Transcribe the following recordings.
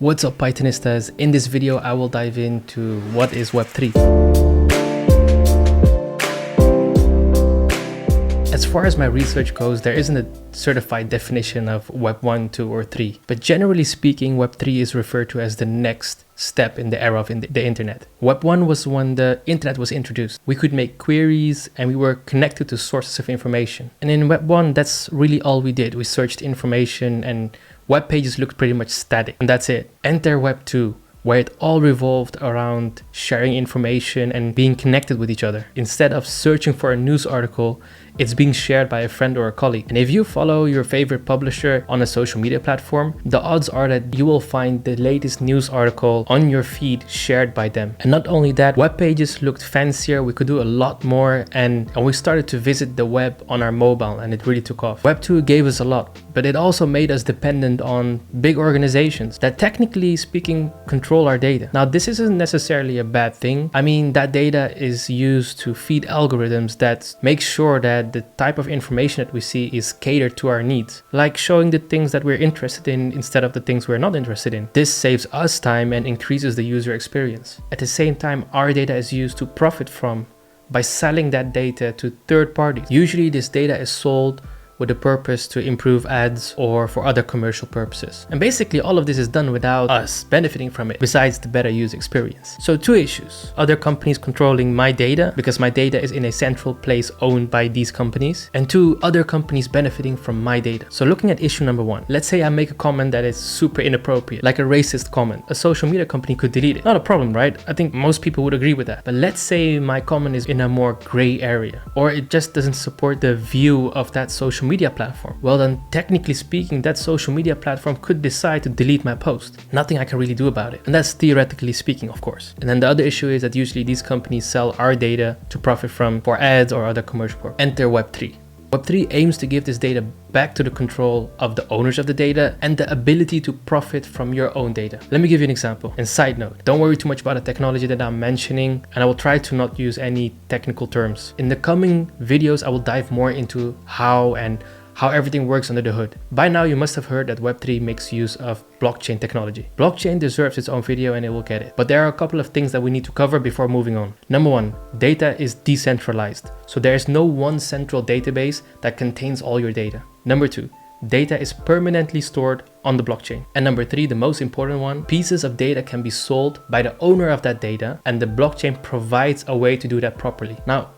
What's up, Pythonistas? In this video, I will dive into what is Web3. As far as my research goes, there isn't a certified definition of Web 1, 2, or 3. But generally speaking, Web 3 is referred to as the next step in the era of the internet. Web 1 was when the internet was introduced. We could make queries and we were connected to sources of information. And in Web 1, that's really all we did. We searched information and web pages looked pretty much static. And that's it. Enter Web 2, where it all revolved around sharing information and being connected with each other. Instead of searching for a news article, it's being shared by a friend or a colleague. And if you follow your favorite publisher on a social media platform, the odds are that you will find the latest news article on your feed shared by them. And not only that, web pages looked fancier, we could do a lot more, and we started to visit the web on our mobile, and it really took off. Web 2 gave us a lot, but it also made us dependent on big organizations that, technically speaking, control our data. Now, this isn't necessarily a bad thing. I mean, that data is used to feed algorithms that make sure that the type of information that we see is catered to our needs, like showing the things that we're interested in instead of the things we're not interested in. This saves us time and increases the user experience. At the same time, our data is used to profit from by selling that data to third parties. Usually this data is sold with the purpose to improve ads or for other commercial purposes. And basically all of this is done without us benefiting from it, besides the better user experience. So two issues: other companies controlling my data because my data is in a central place owned by these companies, and two, other companies benefiting from my data. So looking at issue number one, let's say I make a comment that is super inappropriate, like a racist comment. A social media company could delete it. Not a problem, right? I think most people would agree with that. But let's say my comment is in a more gray area, or it just doesn't support the view of that social media platform. Well, then technically speaking, that social media platform could decide to delete my post. Nothing I can really do about it. And that's theoretically speaking, of course. And then the other issue is that usually these companies sell our data to profit from for ads or other commercial purposes. Enter Web3. Web3 aims to give this data back to the control of the owners of the data and the ability to profit from your own data. Let me give you an example. And side note, don't worry too much about the technology that I'm mentioning, and I will try to not use any technical terms. In the coming videos, I will dive more into how everything works under the hood. By now, you must have heard that Web3 makes use of blockchain technology. Blockchain deserves its own video and it will get it. But there are a couple of things that we need to cover before moving on. Number one, data is decentralized. So there is no one central database that contains all your data. Number two, data is permanently stored on the blockchain. And number three, the most important one, pieces of data can be sold by the owner of that data, and the blockchain provides a way to do that properly. Now,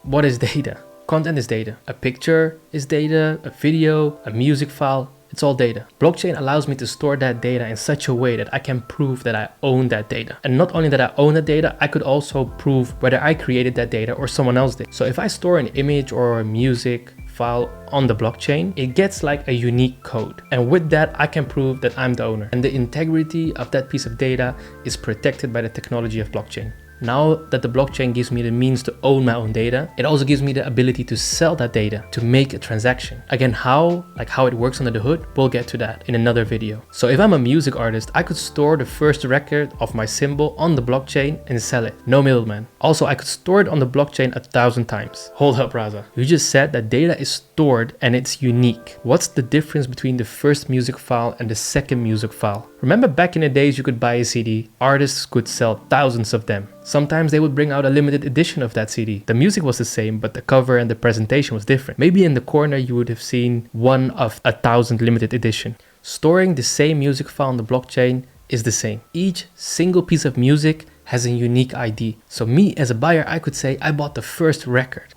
what is data? Content is data. A picture is data, a video, a music file, it's all data. Blockchain allows me to store that data in such a way that I can prove that I own that data. And not only that I own the data, I could also prove whether I created that data or someone else did. So if I store an image or a music file on the blockchain, it gets like a unique code. And with that, I can prove that I'm the owner. And the integrity of that piece of data is protected by the technology of blockchain. Now that the blockchain gives me the means to own my own data, it also gives me the ability to sell that data, to make a transaction. Again, how it works under the hood, we'll get to that in another video. So if I'm a music artist, I could store the first record of my symbol on the blockchain and sell it. No middleman. Also, I could store it on the blockchain 1,000 times. Hold up, Raza. You just said that data is stored and it's unique. What's the difference between the first music file and the second music file? Remember back in the days you could buy a CD, artists could sell thousands of them. Sometimes they would bring out a limited edition of that CD. The music was the same, but the cover and the presentation was different. Maybe in the corner you would have seen one of 1,000 limited edition. Storing the same music file on the blockchain is the same. Each single piece of music has a unique ID. So me as a buyer, I could say I bought the first record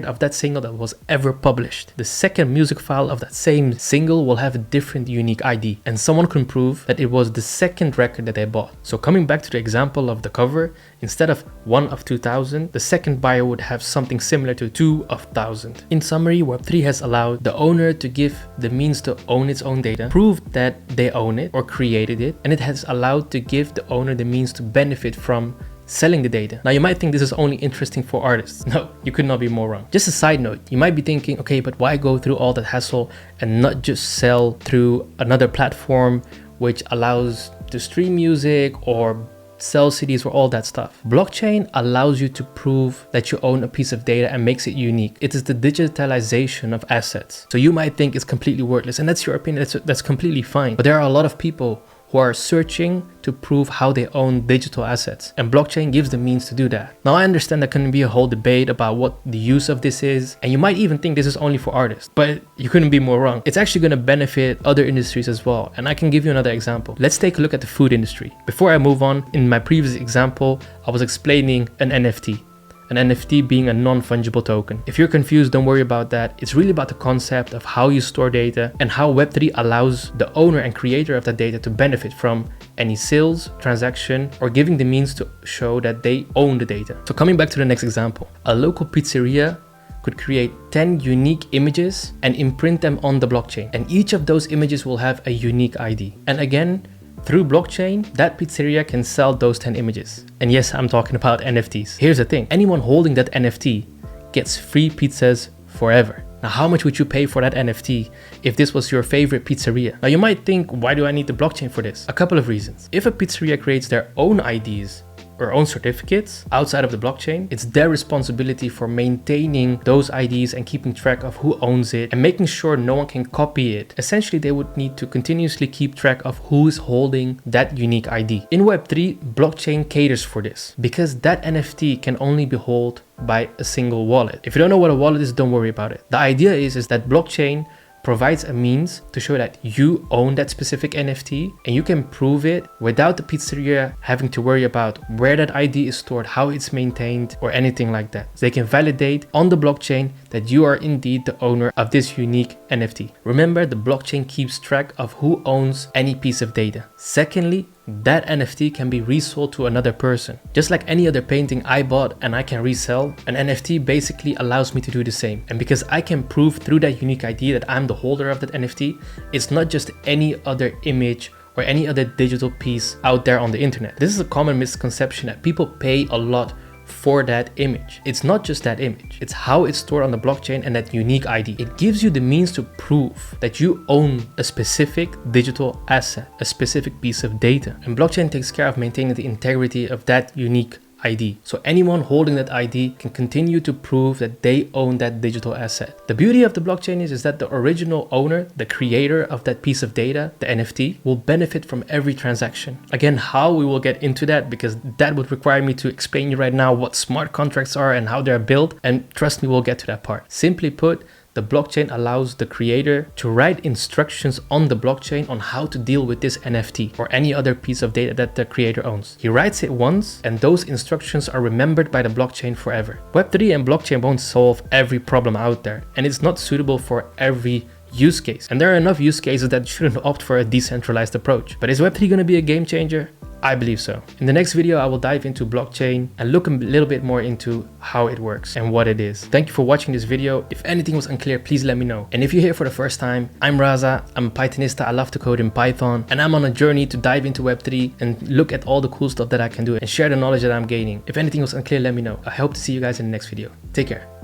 of that single that was ever published. The second music file of that same single will have a different unique ID, and someone can prove that it was the second record that they bought. So coming back to the example of the cover, instead of 1 of 2,000, the second buyer would have something similar to 2 of 1,000. In summary, Web3 has allowed the owner to give the means to own its own data, prove that they own it or created it, and it has allowed to give the owner the means to benefit from selling the data. Now you might think this is only interesting for artists. No, you could not be more wrong. Just a side note, you might be thinking, okay, but why go through all that hassle and not just sell through another platform which allows to stream music or sell CDs or all that stuff? Blockchain allows you to prove that you own a piece of data and makes it unique. It is the digitalization of assets. So you might think it's completely worthless, and that's your opinion. That's completely fine. But there are a lot of people who are searching to prove how they own digital assets, and blockchain gives the means to do that. Now I understand there can be a whole debate about what the use of this is, and you might even think this is only for artists, but you couldn't be more wrong. It's actually going to benefit other industries as well, and I can give you another example. Let's take a look at the food industry. Before I move on, in my previous example, I was explaining an NFT. An NFT being a non-fungible token. If you're confused, don't worry about that. It's really about the concept of how you store data and how Web3 allows the owner and creator of that data to benefit from any sales, transaction, or giving the means to show that they own the data. So coming back to the next example, a local pizzeria could create 10 unique images and imprint them on the blockchain. And each of those images will have a unique ID. And again, through blockchain, that pizzeria can sell those 10 images. And yes, I'm talking about NFTs. Here's the thing, anyone holding that NFT gets free pizzas forever. Now, how much would you pay for that NFT if this was your favorite pizzeria? Now, you might think, why do I need the blockchain for this? A couple of reasons. If a pizzeria creates their own IDs or own certificates outside of the blockchain, it's their responsibility for maintaining those IDs and keeping track of who owns it and making sure no one can copy it. Essentially, they would need to continuously keep track of who is holding that unique ID. In Web3, blockchain caters for this because that NFT can only be held by a single wallet. If you don't know what a wallet is, don't worry about it. The idea is that blockchain provides a means to show that you own that specific NFT and you can prove it without the pizzeria having to worry about where that ID is stored, how it's maintained, or anything like that. So they can validate on the blockchain that you are indeed the owner of this unique NFT. Remember, the blockchain keeps track of who owns any piece of data. Secondly, that NFT can be resold to another person. Just like any other painting I bought and I can resell, an NFT basically allows me to do the same. And because I can prove through that unique ID that I'm the holder of that NFT, it's not just any other image or any other digital piece out there on the internet. This is a common misconception that people pay a lot for that image. It's not just that image, it's how it's stored on the blockchain and that unique ID. It gives you the means to prove that you own a specific digital asset, a specific piece of data. And blockchain takes care of maintaining the integrity of that unique ID. So anyone holding that ID can continue to prove that they own that digital asset. The beauty of the blockchain is that the original owner, the creator of that piece of data, the NFT, will benefit from every transaction. Again, how we will get into that because that would require me to explain you right now what smart contracts are and how they're built. And trust me, we'll get to that part. Simply put, the blockchain allows the creator to write instructions on the blockchain on how to deal with this NFT or any other piece of data that the creator owns. He writes it once and those instructions are remembered by the blockchain forever. Web3 and blockchain won't solve every problem out there, and it's not suitable for every use case. And there are enough use cases that shouldn't opt for a decentralized approach. But is Web3 going to be a game changer? I believe so. In the next video, I will dive into blockchain and look a little bit more into how it works and what it is. Thank you for watching this video. If anything was unclear, please let me know. And if you're here for the first time, I'm Raza. I'm a Pythonista. I love to code in Python, and I'm on a journey to dive into Web3 and look at all the cool stuff that I can do and share the knowledge that I'm gaining. If anything was unclear, let me know. I hope to see you guys in the next video. Take care.